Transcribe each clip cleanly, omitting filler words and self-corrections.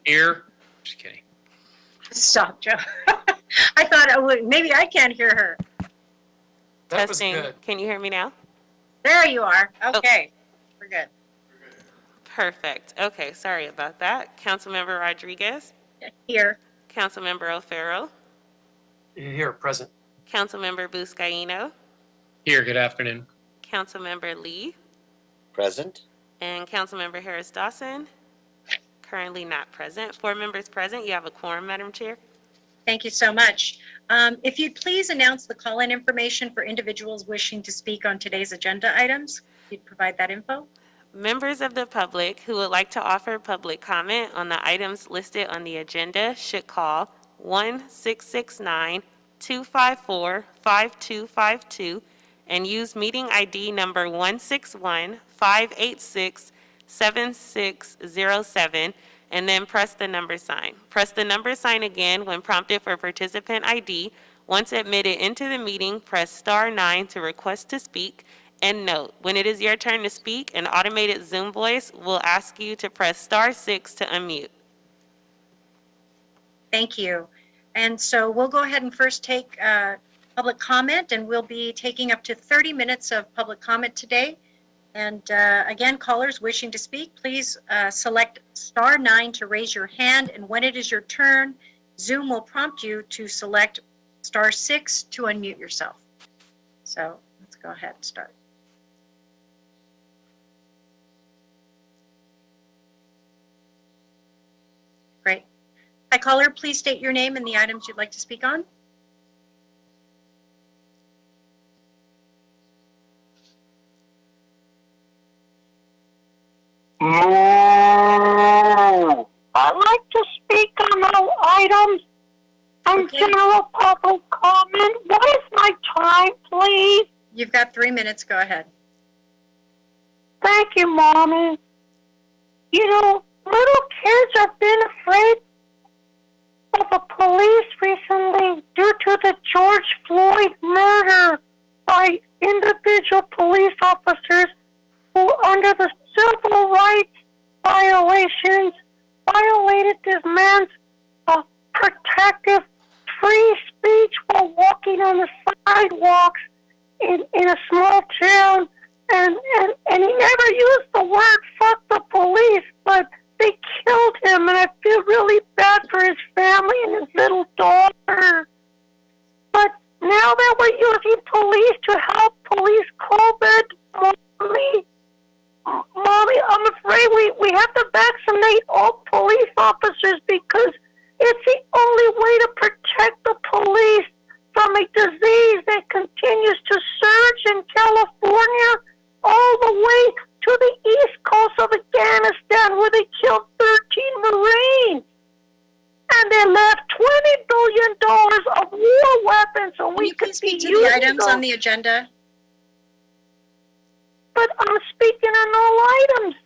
Here. Just kidding. Stop, Joe. I thought maybe I can't hear her. That was Testing. good. Can you hear me now? There you are. Okay. We're good. Perfect. Okay, sorry about that. Councilmember Rodriguez, Here. Councilmember O'Farrell, Here, present. Councilmember Buscaino, Here, good afternoon. Councilmember Lee, Present. and Councilmember Harris Dawson, currently not present. 4 members present. You have a quorum, Madam Chair. Thank you so much. If you'd please announce the call-in information for individuals wishing to speak on today's agenda items, you'd provide that info. Members of the public who would like to offer public comment on the items listed on the agenda should call 1-669-254-5252 and use meeting ID number 161-586-7607 and then press the number sign. Press the number sign again when prompted for participant ID. Once admitted into the meeting, press *9 to request to speak. And note, when it is your turn to speak, an automated Zoom voice will ask you to press *6 to unmute. Thank you. And so we'll go ahead and first take public comment, and we'll be taking up to 30 minutes of public comment today. And again, callers wishing to speak, please select *9 to raise your hand. And when it is your turn, Zoom will prompt you to select *6 to unmute yourself. So let's go ahead and start. Great. Hi, caller, please state your name and the items you'd like to speak on. No. I'd like to speak on all items and general public comment. What is my time, please? You've got 3 minutes. Go ahead. Thank you, Mommy. You know, little kids have been afraid of the police recently due to the George Floyd murder by individual police officers who, under the civil rights violations, violated this man's protective free speech while walking on the sidewalks in a small town. And he never used the word "fuck the police," but they killed him, and I feel really bad for his family and his little daughter. But now that we're using police to help police COVID, Mommy, I'm afraid we have to vaccinate all police officers because it's the only way to protect the police from a disease that continues to surge in California all the way to the east coast of Afghanistan, where they killed 13 Marines. And they left $20 billion of war weapons, so we could speak to be the items on the agenda. But I'm speaking on all items.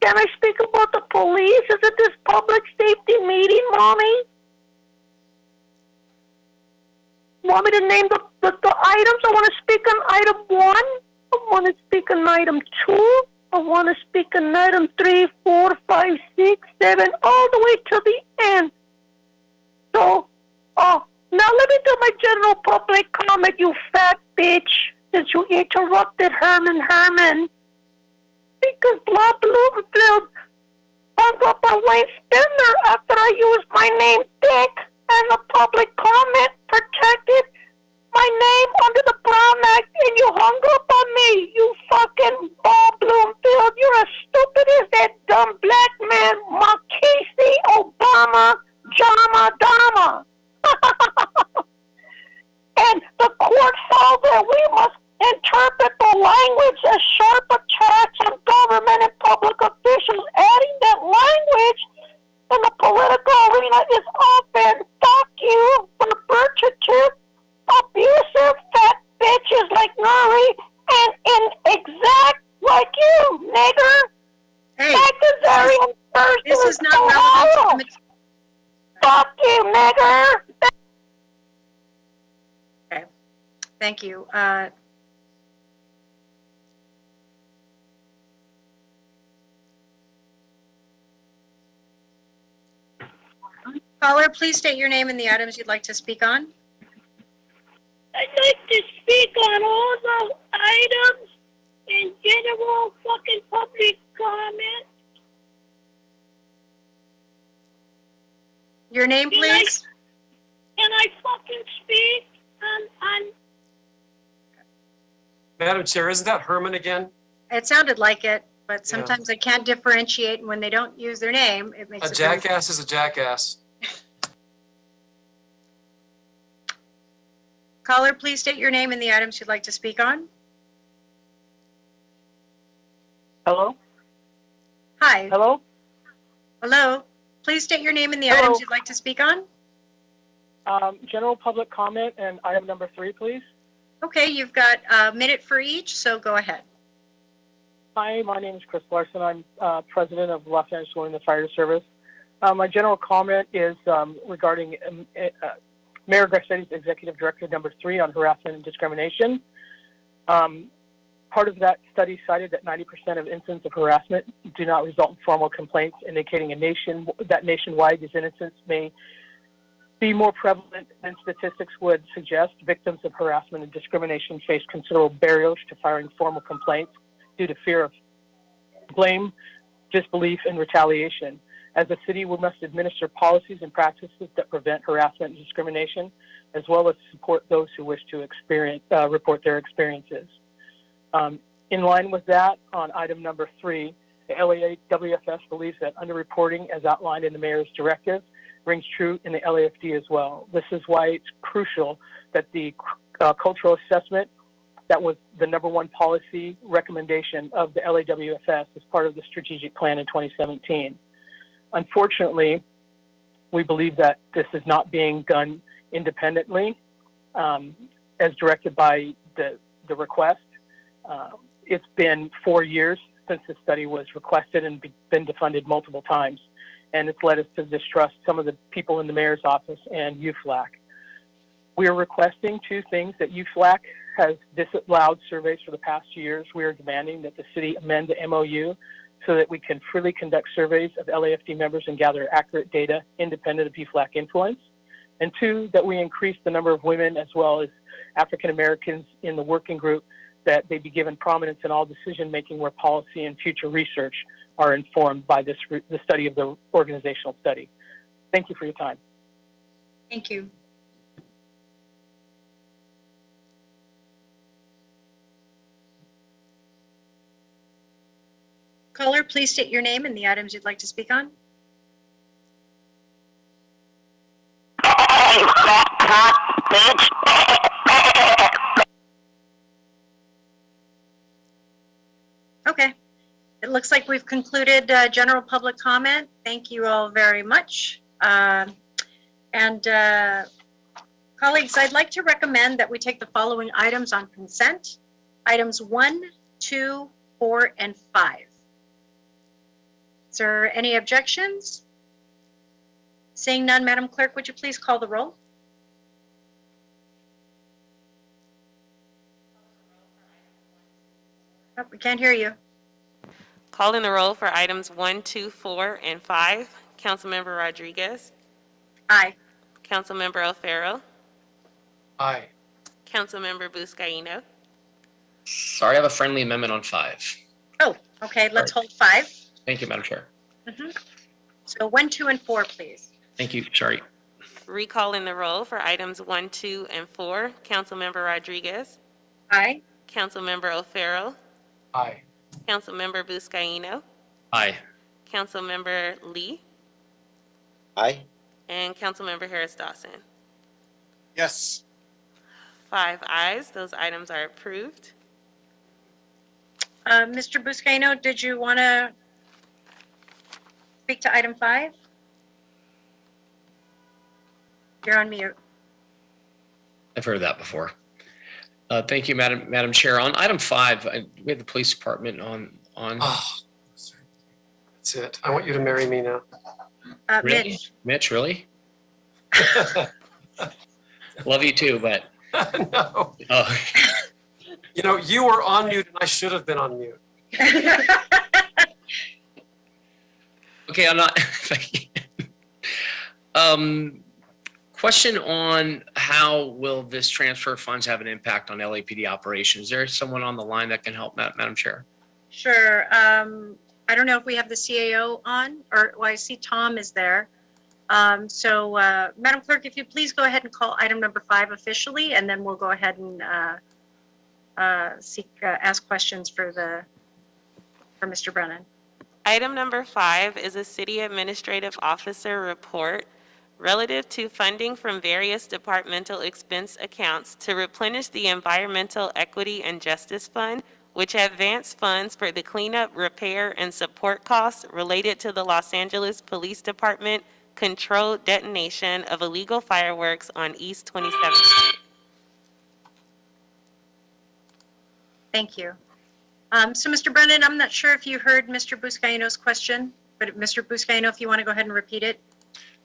Can I speak about the police? Is it this public safety meeting, Mommy? Want me to name the items? I want to speak on item 1. I want to speak on item 2. I want to speak on item 3, 4, 5, 6, 7, all the way to the end. So, now let me do my general public comment, you fat bitch, since you interrupted Herman. Because Bob Bloomfield hung up on Wayne Spindler after I used my name, Dick, as a public comment, protected my name under the Brown Act, and you hung up on me, you fucking Bob Bloomfield. You're as stupid as that dumb black man, Marquise Obama, Jama Dama. And the court held that we must interpret the language as sharp attacks on government and public officials. Adding that language in the political arena is often, fuck you, repetitive, abusive fat bitches like Nuri, and inexact like you, nigger. Hey, this is not relevant. Fuck you, nigger. Okay, thank you. Caller, please state your name and the items you'd like to speak on. I'd like to speak on all the items in general fucking public comment. Your name, Can please? Can I fucking speak on Madam Chair, isn't that Herman again? It sounded like it, but sometimes I can't differentiate, and when they don't use their name, it makes A it very... jackass is a jackass. Caller, please state your name and the items you'd like to speak on. Hello? Hi. Hello? Hello. Please state your name and the Hello. items you'd like to speak on. General public comment and item number 3, please. Okay, you've got a minute for each, so go ahead. Hi, my name is Chris Larson. I'm president of Los Angeles Women Fire Service. My general comment is regarding Mayor Garcetti's executive directive number 3 on harassment and discrimination. Part of that study cited that 90% of incidents of harassment do not result in formal complaints, indicating that nationwide these incidents may be more prevalent than statistics would suggest. Victims of harassment and discrimination face considerable barriers to filing formal complaints due to fear of blame, disbelief, and retaliation. As a city, we must administer policies and practices that prevent harassment and discrimination, as well as support those who wish to report their experiences. In line with that, on item number 3, the LAWFS believes that underreporting, as outlined in the mayor's directive, rings true in the LAFD as well. This is why it's crucial that the cultural assessment that was the number 1 policy recommendation of the LAWFS as part of the strategic plan in 2017. Unfortunately, we believe that this is not being done independently as directed by the request. It's been 4 years since the study was requested and been defunded multiple times, and it's led us to distrust some of the people in the mayor's office and UFLAC. We are requesting 2 things: that UFLAC has disallowed surveys for the past 2 years. We are demanding that the city amend the MOU so that we can freely conduct surveys of LAFD members and gather accurate data independent of UFLAC influence. And 2, that we increase the number of women as well as African Americans in the working group, that they be given prominence in all decision-making where policy and future research are informed by the study of the organizational study. Thank you for your time. Thank you. Caller, please state your name and the items you'd like to speak on. Okay. It looks like we've concluded general public comment. Thank you all very much. Colleagues, I'd like to recommend that we take the following items on consent. Items 1, 2, 4, and 5. Is there any objections? Seeing none, Madam Clerk, would you please call the roll? Oh, we can't hear you. Calling the roll for items 1, 2, 4, and 5. Councilmember Rodriguez. Aye. Councilmember O'Farrell. Aye. Councilmember Buscaino. Sorry, I have a friendly amendment on 5. Oh, okay, let's hold 5. Thank you, Madam Chair. So 1, 2, and 4, please. Thank you. Sorry. Recalling the roll for items 1, 2, and 4. Councilmember Rodriguez. Aye. Councilmember O'Farrell. Aye. Councilmember Buscaino. Aye. Councilmember Lee. Aye. And Councilmember Harris Dawson. Yes. 5 ayes. Those items are approved. Mr. Buscaino, did you want to speak to item 5? You're on mute. I've heard that before. Thank you, Madam Chair. On item 5, we have the police department on. Oh, sorry. That's it. I want you to marry me now. Really? Mitch. Mitch, really? Love you too, but No. oh, You know, you were on mute and I should have been on mute. okay. I'm not. Question on how will this transfer of funds have an impact on LAPD operations? Is there someone on the line that can help, Madam Chair? Sure. I don't know if we have the CAO on, or, well, I see Tom is there. So, Madam Clerk, if you please go ahead and call item number 5 officially, and then we'll go ahead and ask questions for Mr. Brennan. Item number 5 is a city administrative officer report relative to funding from various departmental expense accounts to replenish the Environmental Equity and Justice Fund, which advanced funds for the cleanup, repair, and support costs related to the Los Angeles Police Department controlled detonation of illegal fireworks on East 27th Street. Thank you. So, Mr. Brennan, I'm not sure if you heard Mr. Buscaino's question, but Mr. Buscaino, if you want to go ahead and repeat it.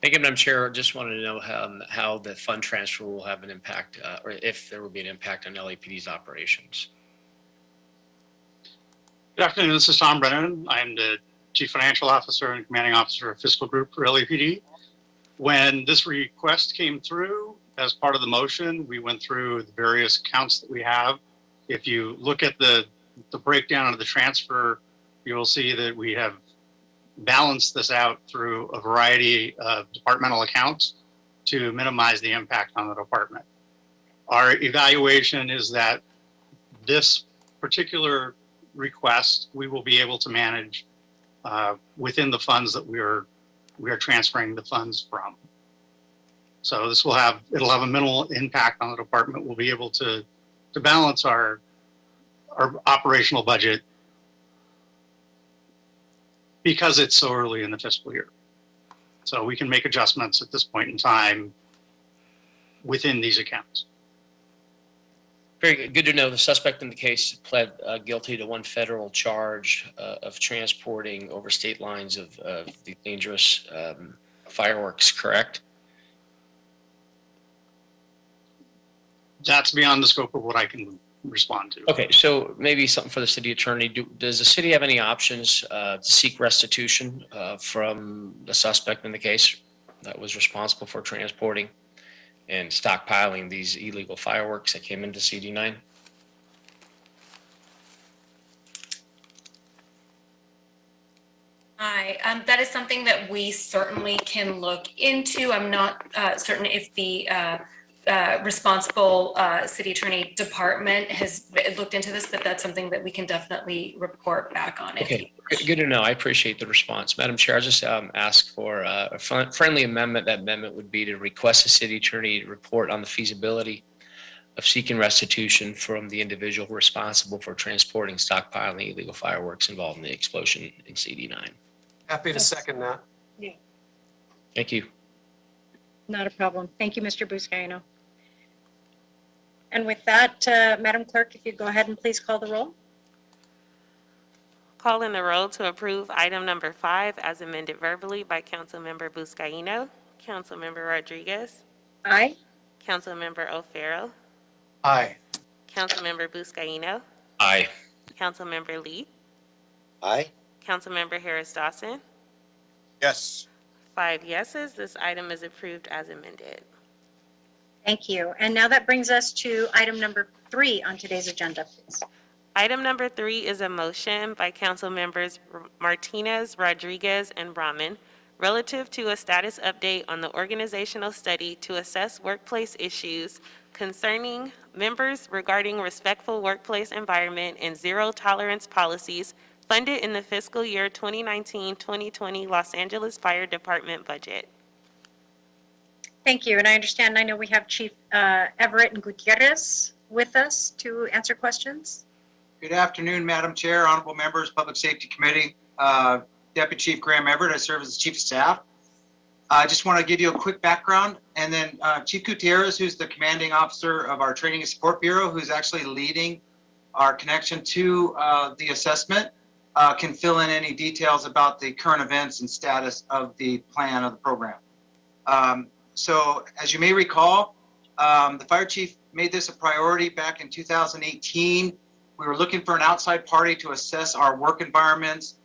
Thank you, Madam Chair. Just wanted to know how the fund transfer will have an impact, or if there will be an impact on LAPD's operations. Good afternoon. This is Tom Brennan. I'm the Chief Financial Officer and Commanding Officer of Fiscal Group for LAPD. When this request came through, as part of the motion, we went through the various accounts that we have. If you look at the breakdown of the transfer, you will see that we have balanced this out through a variety of departmental accounts to minimize the impact on the department. Our evaluation is that this particular request we will be able to manage within the funds that we are transferring the funds from. So this it'll have a minimal impact on the department. We'll be able to balance our operational budget because it's so early in the fiscal year. So we can make adjustments at this point in time within these accounts. Very good to know the suspect in the case pled guilty to one federal charge of transporting over state lines of the dangerous fireworks, correct? That's beyond the scope of what I can respond to. Okay, so maybe something for the city attorney. Does the city have any options to seek restitution from the suspect in the case that was responsible for transporting and stockpiling these illegal fireworks that came into CD9? Hi, that is something that we certainly can look into. I'm not certain if the responsible city attorney department has looked into this, but that's something that we can definitely report back on. Okay, good to know. I appreciate the response. Madam Chair, I just ask for a friendly amendment. That amendment would be to request the city attorney to report on the feasibility of seeking restitution from the individual responsible for transporting, stockpiling illegal fireworks involved in the explosion in CD9. Happy to second that. Thank you. Not a problem. Thank you, Mr. Buscaino. And with that, Madam Clerk, if you go ahead and please call the roll. Calling the roll to approve item number 5 as amended verbally by Councilmember Buscaino. Councilmember Rodriguez. Aye. Councilmember O'Farrell. Aye. Councilmember Buscaino. Aye. Councilmember Lee. Aye. Councilmember Harris Dawson. Yes. 5 yeses. This item is approved as amended. Thank you. And now that brings us to item number 3 on today's agenda, please. Item number 3 is a motion by Council Members Martinez, Rodriguez, and Brahman relative to a status update on the organizational study to assess workplace issues concerning members regarding respectful workplace environment and zero tolerance policies funded in the fiscal year 2019-2020 Los Angeles Fire Department budget. Thank you. And I understand, I know we have Chief Everett and Gutierrez with us to answer questions. Good afternoon, Madam Chair, honorable members, Public Safety Committee. Deputy Chief Graham Everett, I serve as the Chief of Staff. I just want to give you a quick background, and then Chief Gutierrez, who's the Commanding Officer of our Training and Support Bureau, who's actually leading our connection to the assessment, can fill in any details about the current events and status of the plan of the program. So as you may recall, the fire chief made this a priority back in 2018. We were looking for an outside party to assess our work environments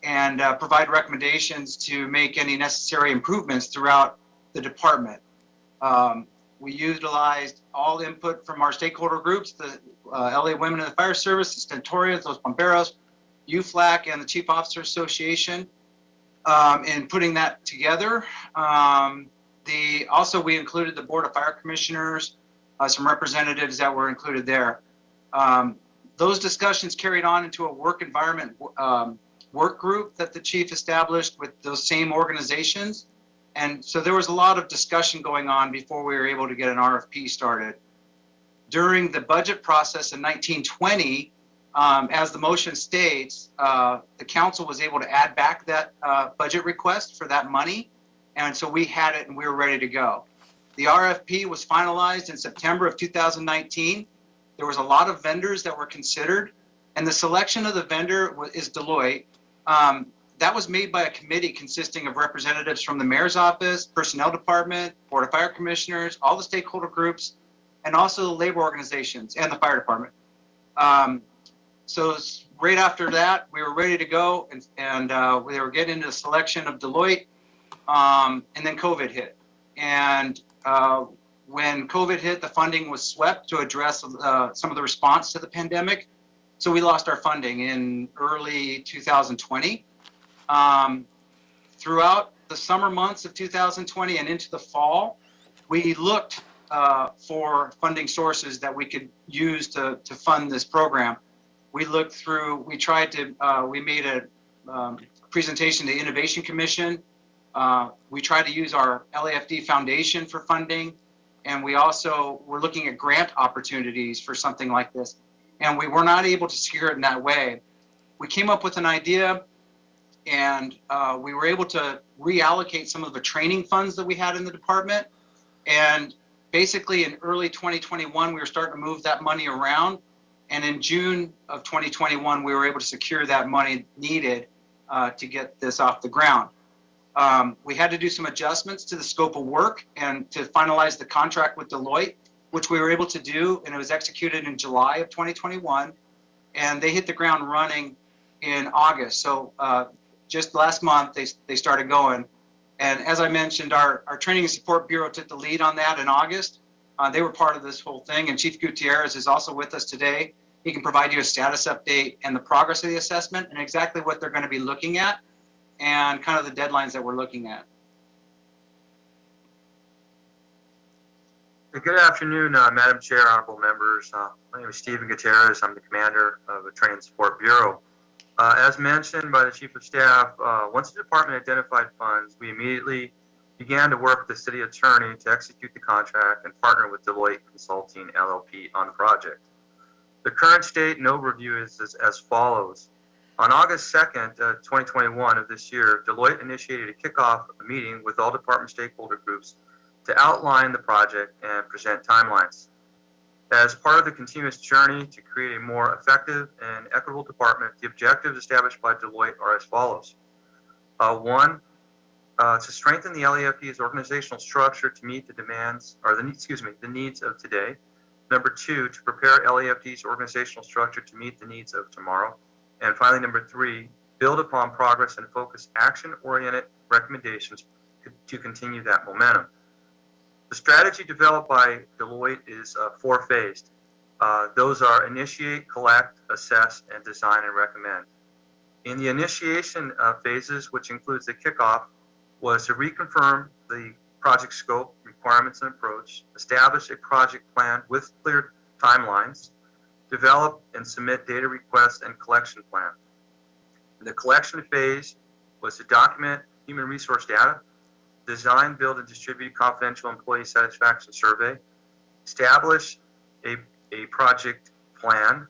and provide recommendations to make any necessary improvements throughout the department. We utilized all input from our stakeholder groups, the LA Women in the Fire Service, the Stentorians, Los Bomberos, UFLAC, and the Chief Officer Association in putting that together. Also, we included the Board of Fire Commissioners, some representatives that were included there. Those discussions carried on into a work environment work group that the chief established with those same organizations. And so there was a lot of discussion going on before we were able to get an RFP started. During the budget process in 1920, as the motion states, the council was able to add back that budget request for that money. And so we had it and we were ready to go. The RFP was finalized in September of 2019. There was a lot of vendors that were considered, and the selection of the vendor is Deloitte. That was made by a committee consisting of representatives from the mayor's office, personnel department, board of fire commissioners, all the stakeholder groups, and also the labor organizations and the fire department. So right after that, we were ready to go, and we were getting into the selection of Deloitte, and then COVID hit. And when COVID hit, the funding was swept to address some of the response to the pandemic. So we lost our funding in early 2020. Throughout the summer months of 2020 and into the fall, we looked for funding sources that we could use to fund this program. We looked through, we made a presentation to the Innovation Commission. We tried to use our LAFD Foundation for funding. And we also were looking at grant opportunities for something like this. And we were not able to secure it in that way. We came up with an idea, and we were able to reallocate some of the training funds that we had in the department. And basically in early 2021, we were starting to move that money around. And in June of 2021, we were able to secure that money needed to get this off the ground. We had to do some adjustments to the scope of work and to finalize the contract with Deloitte, which we were able to do, and it was executed in July of 2021. And they hit the ground running in August. So just last month, they started going. And as I mentioned, our Training and Support Bureau took the lead on that in August. They were part of this whole thing, and Chief Gutierrez is also with us today. He can provide you a status update and the progress of the assessment and exactly what they're going to be looking at and kind of the deadlines that we're looking at. Good afternoon, Madam Chair, honorable members. My name is Stephen Gutierrez. I'm the commander of the Training and Support Bureau. As mentioned by the Chief of Staff, once the department identified funds, we immediately began to work with the city attorney to execute the contract and partner with Deloitte Consulting LLP on the project. The current state and overview is as follows. On August 2nd, 2021 of this year, Deloitte initiated a kickoff meeting with all department stakeholder groups to outline the project and present timelines. As part of the continuous journey to create a more effective and equitable department, the objectives established by Deloitte are as follows. One, to strengthen the LAFD's organizational structure to meet the demands, or the needs of today. Number two, to prepare LAFD's organizational structure to meet the needs of tomorrow. And finally, number three, build upon progress and focus action-oriented recommendations to continue that momentum. The strategy developed by Deloitte is four-phased. Those are initiate, collect, assess, and design and recommend. In the initiation phases, which includes the kickoff, was to reconfirm the project scope, requirements, and approach, establish a project plan with clear timelines, develop and submit data requests and collection plan. The collection phase was to document human resource data, design, build, and distribute confidential employee satisfaction survey, establish a project plan,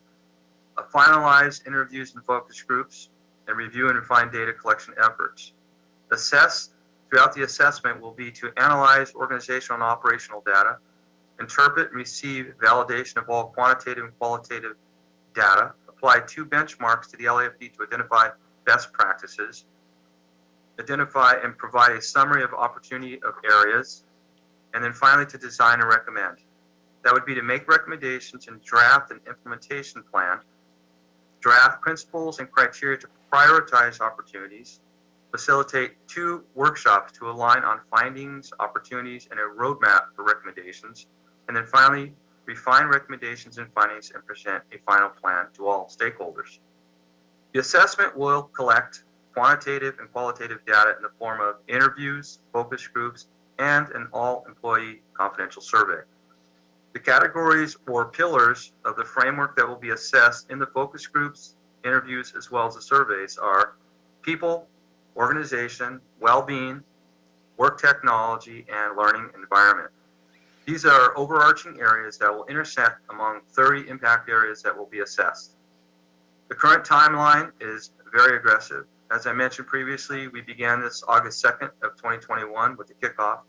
finalize interviews and focus groups, and review and refine data collection efforts. Throughout the assessment will be to analyze organizational and operational data, interpret and receive validation of all quantitative and qualitative data, apply 2 benchmarks to the LAFD to identify best practices, identify and provide a summary of opportunity of areas, and then finally to design and recommend. That would be to make recommendations and draft an implementation plan, draft principles and criteria to prioritize opportunities, facilitate 2 workshops to align on findings, opportunities, and a roadmap for recommendations. And then finally, refine recommendations and findings and present a final plan to all stakeholders. The assessment will collect quantitative and qualitative data in the form of interviews, focus groups, and an all-employee confidential survey. The categories or pillars of the framework that will be assessed in the focus groups, interviews, as well as the surveys are people, organization, well-being, work technology, and learning environment. These are overarching areas that will intersect among 30 impact areas that will be assessed. The current timeline is very aggressive. As I mentioned previously, we began this August 2nd of 2021 with the kickoff,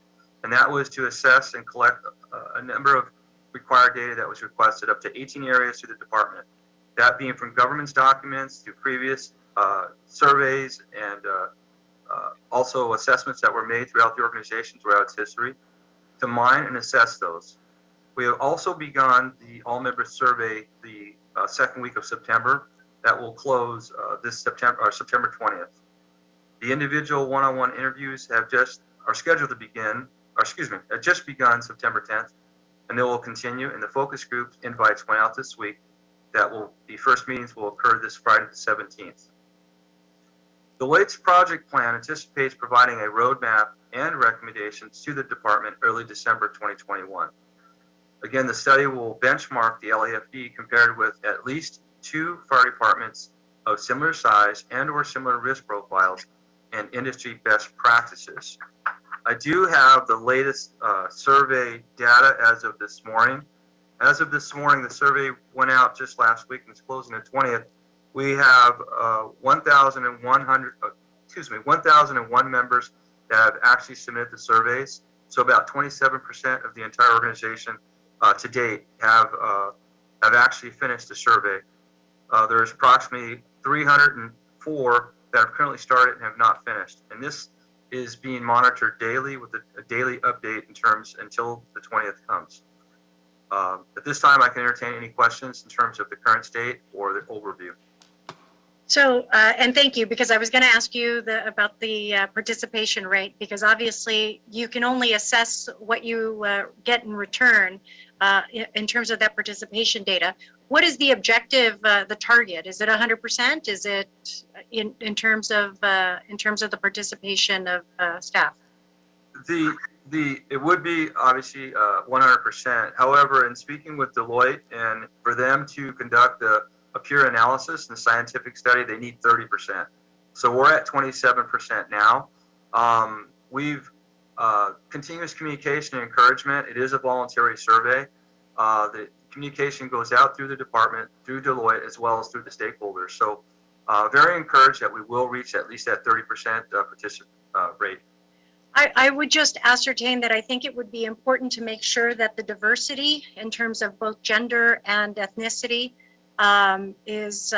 and that was to assess and collect a number of required data that was requested, up to 18 areas through the department. That being from government's documents to previous surveys and also assessments that were made throughout the organization throughout its history, to mine and assess those. We have also begun the all-member survey the second week of September. That will close this September 20th. The individual one-on-one interviews have just begun September 10th, and they will continue. And the focus group invites went out this week. The first meetings will occur this Friday the 17th. Deloitte's project plan anticipates providing a roadmap and recommendations to the department early December 2021. Again, the study will benchmark the LAFD compared with at least 2 fire departments of similar size and or similar risk profiles and industry best practices. I do have the latest survey data as of this morning. As of this morning, the survey went out just last week and it's closing the 20th. We have 1,001 members that have actually submitted the surveys. So about 27% of the entire organization to date have actually finished the survey. There's approximately 304 that have currently started and have not finished. And this is being monitored daily with a daily update until the 20th comes. At this time, I can entertain any questions in terms of the current state or the overview. So, and thank you, because I was going to ask you about the participation rate, because obviously you can only assess what you get in return in terms of that participation data. What is the objective, the target? Is it 100%? Is it in terms of the participation of staff? It would be obviously 100%. However, in speaking with Deloitte, and for them to conduct a peer analysis and scientific study, they need 30%. So we're at 27% now. We've continuous communication and encouragement. It is a voluntary survey. The communication goes out through the department, through Deloitte, as well as through the stakeholders. So very encouraged that we will reach at least that 30% participant rate. I would just ascertain that I think it would be important to make sure that the diversity in terms of both gender and ethnicity is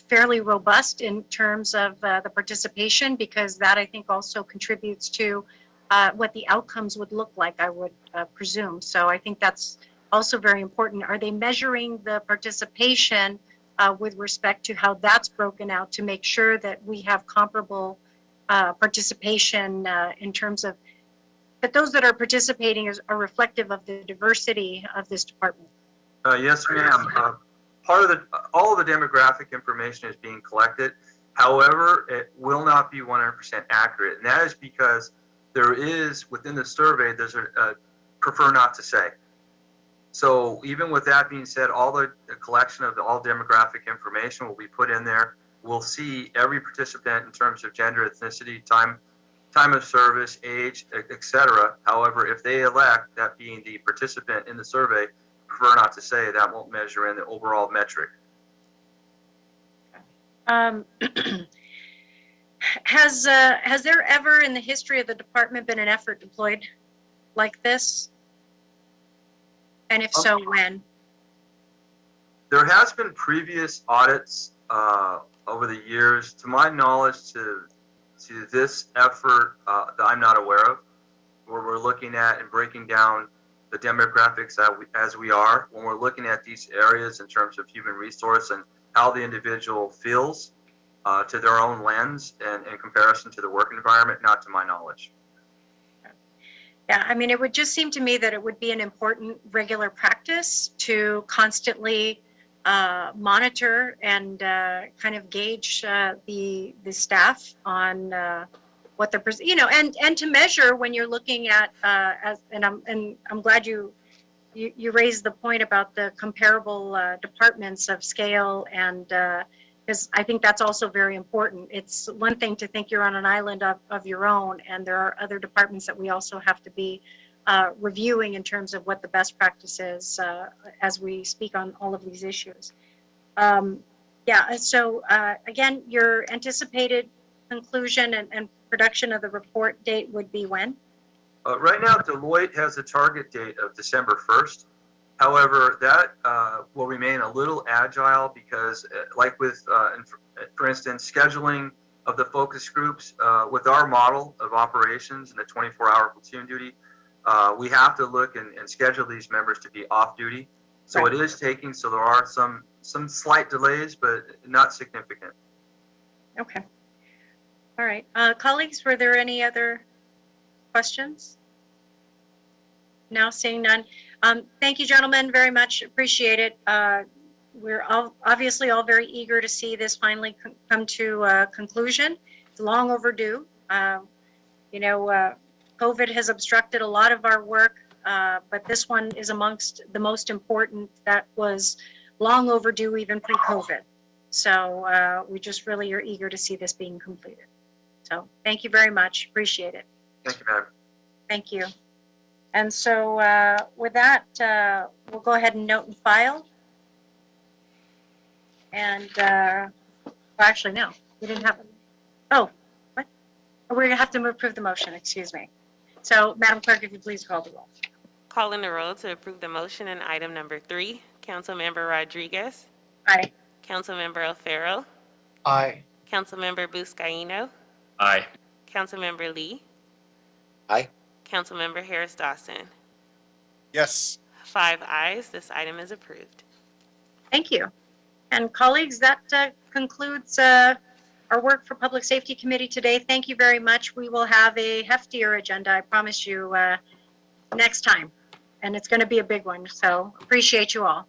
fairly robust in terms of the participation, because that I think also contributes to what the outcomes would look like, I would presume. So I think that's also very important. Are they measuring the participation with respect to how that's broken out to make sure that we have comparable participation in terms of that those that are participating are reflective of the diversity of this department? Yes, ma'am. All of the demographic information is being collected. However, it will not be 100% accurate, and that is because there is within the survey there's a prefer not to say. So even with that being said, all the collection of all demographic information will be put in there. We'll see every participant in terms of gender, ethnicity, time of service, age, etc. However, if they elect, that being the participant in the survey, prefer not to say, that won't measure in the overall metric. Has there ever in the history of the department been an effort deployed like this? And if so, when? There has been previous audits over the years. To my knowledge, to this effort that I'm not aware of, where we're looking at and breaking down the demographics as we are, when we're looking at these areas in terms of human resource and how the individual feels, to their own lens and in comparison to the work environment, not to my knowledge. Yeah, I mean, it would just seem to me that it would be an important regular practice to constantly monitor and kind of gauge the staff on what they're, and to measure when you're looking at I'm glad you raised the point about the comparable departments of scale, and because I think that's also very important. It's one thing to think you're on an island of your own, and there are other departments that we also have to be reviewing in terms of what the best practice is as we speak on all of these issues. So again, your anticipated conclusion and production of the report date would be when? Right now, Deloitte has a target date of December 1st. However, that will remain a little agile because, like with, for instance, scheduling of the focus groups, with our model of operations and the 24-hour platoon duty, we have to look and schedule these members to be off duty. So Right. It is taking, so there are some slight delays, but not significant. Okay. All right. Colleagues, were there any other questions? Now seeing none. Thank you, gentlemen, very much. Appreciate it. We're obviously all very eager to see this finally come to a conclusion. It's long overdue. COVID has obstructed a lot of our work, but this one is amongst the most important that was long overdue even pre-COVID. So we just really are eager to see this being completed. So thank you very much. Appreciate it. Thank you, Madam. Thank you. And so with that, we'll go ahead and note and file. And, well, actually, no, we didn't have, oh, what? We're going to have to approve the motion, excuse me. So, Madam Clerk, if you please call the roll. Calling the roll to approve the motion in item number 3, Councilmember Rodriguez, Aye. Councilmember Alfaro, Aye. Councilmember Buscaino, Aye. Councilmember Lee, Aye. Councilmember Harris Dawson. Yes. 5 ayes, this item is approved. Thank you. And colleagues, that concludes our work for Public Safety Committee today. Thank you very much. We will have a heftier agenda, I promise you, next time. And it's going to be a big one, so appreciate you all.